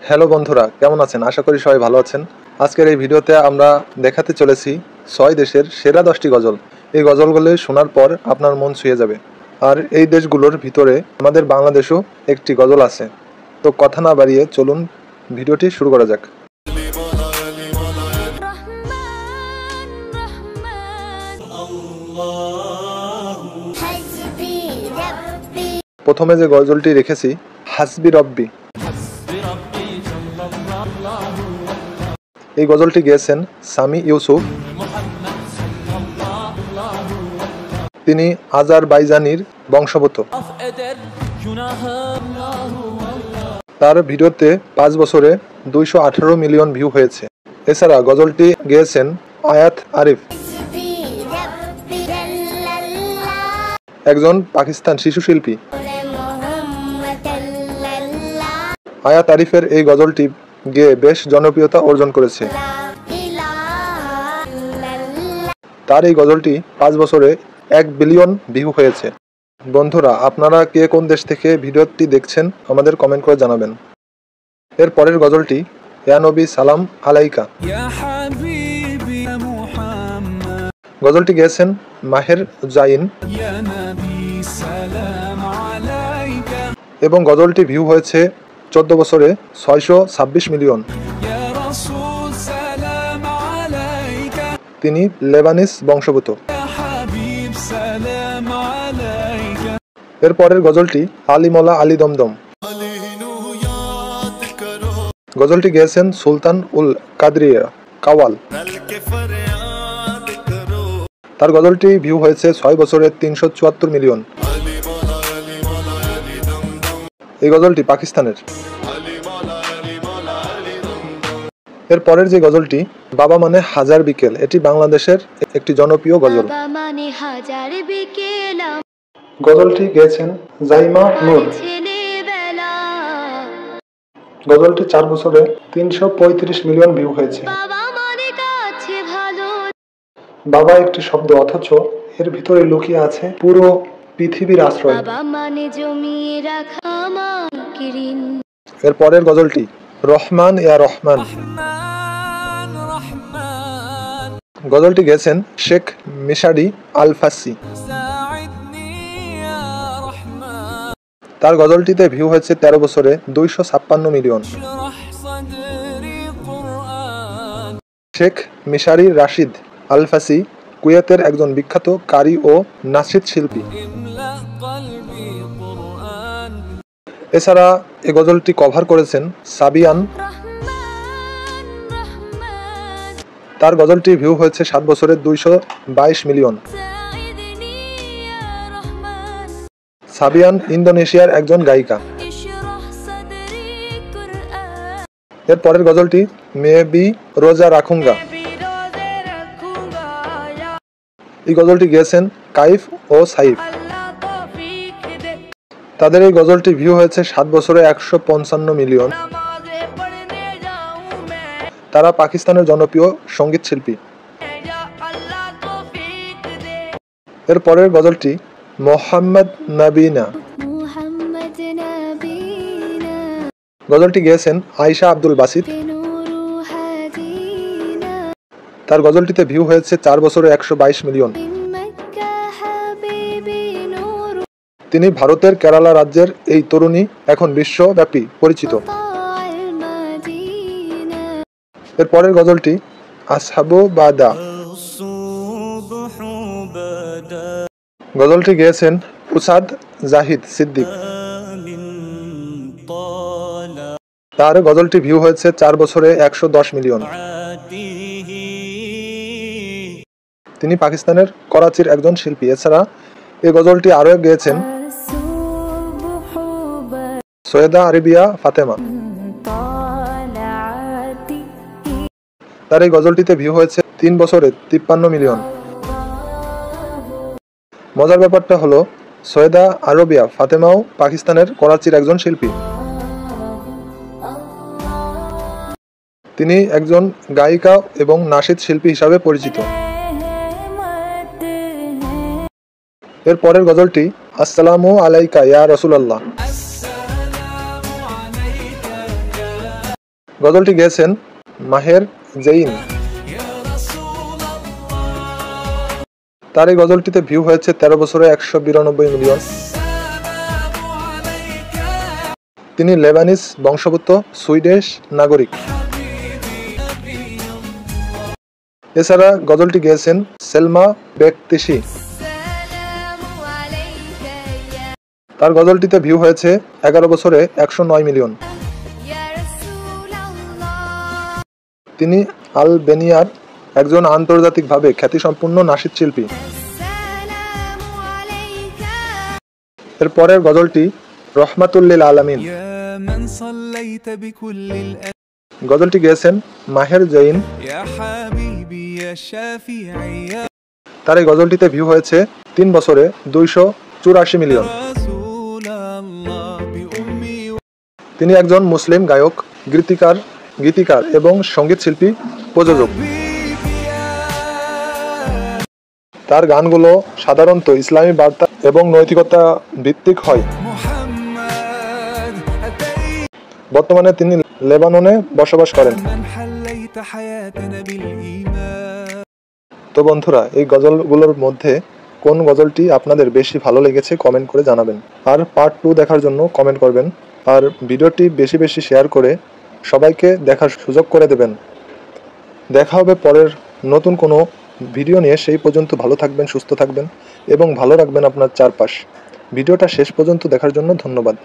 Hello বন্ধুরা, কেমন আছেন? আশা করি সবাই ভালো আছেন। আজকের এই ভিডিওতে আমরা দেখাতে চলেছি ৬ দেশের সেরা ১০টি গজল। এই গজলগুলো শোনার পর আপনার মন ছুঁয়ে যাবে। আর এই দেশগুলোর ভিতরে আমাদের বাংলাদেশও একটি গজল আছে। তো কথা না বাড়িয়ে চলুন ভিডিওটি শুরু করা যাক। প্রথমে যে গজলটি রেখেছি, হাসবি রব্বি। এই গজলটি গেয়েছেন সামি ইউসুফ। তিনি আজারবাইজানির বংশোদ্ভূত। তার ভিডিওতে ৫ বছরে ২১৮ মিলিয়ন ভিউ হয়েছে। এছাড়া গজলটি গেয়েছেন আয়াত আরিফ, একজন পাকিস্তান শিশু শিল্পী। আয়াত আরিফের এই গজলটি গেয়ে বেশ জনপ্রিয়তা অর্জন করেছে। তার এই গজলটি ৫ বছরে ১ বিলিয়ন ভিউ হয়েছে। বন্ধুরা, আপনারা কে কোন দেশ থেকে ভিডিওটি দেখছেন আমাদের কমেন্ট করে জানাবেন। এর পরের গজলটি ইয়া নবী সালাম আলাইকা। গজলটি গেয়েছেন মাহের জাইন এবং গজলটি ভিউ হয়েছে ১৪ বছরে ৬২৬ মিলিয়ন। তিনি লেবানিস বংশোদ্ভূত। এর পরের গজলটি আলিমলা আলী দমদম। গজলটি গেয়েছেন সুলতান উল কাদরিয়া কাওয়াল। তার গজলটি ভিউ হয়েছে ৬ বছরে ৩৭৪ মিলিয়ন। এই গজলটি পাকিস্তানের। এর পরের যে গজলটি বাবা মানে হাজার বিকেল, এটি বাংলাদেশের একটি জনপ্রিয় গজল। গজলটি গেয়েছেন জাইমা নূর। গজলটি ৪ বছরে ৩৩৫ মিলিয়ন ভিউ হয়েছে। বাবা একটি শব্দ, অথচ এর ভিতরে লুকিয়ে আছে পুরো পৃথিবীর আশ্রয়। এর পরের গজলটি রহমান ইয়া রহমান। গজলটি গেয়েছেন শেখ মিশারি আল ফাসি। তার গজলটিতে ভিউ হয়েছে ১৩ বছরে ২৫৬ মিলিয়ন। শেখ মিশারি রাশিদ আল ফাসি কুয়েতের একজন বিখ্যাত কারি ও নাশিদ শিল্পী। এছাড়া এই গজলটি কভার করেছেন সাবিয়ান। তার গজলটি ভিউ হয়েছে ৭ বছরে ২২২ মিলিয়ন। সাবিয়ান ইন্দোনেশিয়ার একজন গায়িকা। এর পরের গজলটি মেবি রোজা রাখুঙ্গা। এই গজলটি গেয়েছেন কাইফ ও সাইফ। তাদের এই গজলটি ভিউ হয়েছে ৭ বছরে ১৫৫ মিলিয়ন। তারা পাকিস্তানের জনপ্রিয় সঙ্গীত শিল্পী। এর পরের গজলটি মোহাম্মদ নবীনা। গজলটি গেয়েছেন আয়েশা আব্দুল বাসিত। তার গজলটিতে ভিউ হয়েছে ৪ বছরে ১২২ মিলিয়ন। তিনি ভারতের কেরালা রাজ্যের এই তরুণী এখন বিশ্বব্যাপী পরিচিত। এর পরের গজলটি আসহাবু বাদা। গজলটি গেয়েছেন উসাদ জাহিদ সিদ্দিক। তার গজলটি ভিউ হয়েছে ৪ বছরে ১১০ মিলিয়ন। তিনি পাকিস্তানের করাচির একজন শিল্পী। এছাড়া এই গজলটি আরও গেয়েছেন সৈয়দা আরেবিয়া ফাতেমা। তার এই গজলটিতে ভিউ হয়েছে ৩ বছরে ৫৩ মিলিয়ন। মজার ব্যাপারটা হলো সৈয়দা আরবিয়া ফাতেমাও পাকিস্তানের করাচির একজন শিল্পী। তিনি একজন গায়িকা এবং নাশিদ শিল্পী হিসাবে পরিচিত। এর পরের গজলটি আসসালামু আলাইকা ইয়া রাসূলুল্লাহ। গজলটি গেয়েছেন মাহের জেইন। তার এই গজলটিতে ভিউ হয়েছে 13 বছরে 192 মিলিয়ন। তিনি লেবানিজ বংশোদ্ভূত সুইডিশ নাগরিক। এছাড়া গজলটি গেয়েছেন সেলমা বেকতিশি। তার গজলটিতে ভিউ হয়েছে 11 বছরে 109 মিলিয়ন। তিনি আলবেনিয়ার একজন আন্তর্জাতিকভাবে খ্যাতিসম্পন্ন নাশিদ শিল্পী। এর পরের গজলটি রহমাতুল লিল আলামিন। গজলটি গেয়েছেন মাহের জৈন। তার এই গজলটিতে ভিউ হয়েছে 3 বছরে 284 মিলিয়ন। তিনি একজন মুসলিম গায়ক, গীতিকার এবং সঙ্গীত শিল্পী, প্রযোজক। তার গানগুলো সাধারণত ইসলামী বার্তা এবং নৈতিকতা ভিত্তিক হয়। বর্তমানে তিনি লেবাননে বসবাস করেন। তো বন্ধুরা, এই গজলগুলোর মধ্যে কোন গজলটি আপনাদের বেশি ভালো লেগেছে কমেন্ট করে জানাবেন। আর পার্ট 2 দেখার জন্য কমেন্ট করবেন। আর ভিডিওটি বেশি বেশি শেয়ার করে সবাইকে দেখার সুযোগ করে দেবেন। দেখা হবে পরের নতুন কোনো ভিডিও নিয়ে। সেই পর্যন্ত ভালো থাকবেন, সুস্থ থাকবেন এবং ভালো রাখবেন আপনার চারপাশ। ভিডিওটা শেষ পর্যন্ত দেখার জন্য ধন্যবাদ।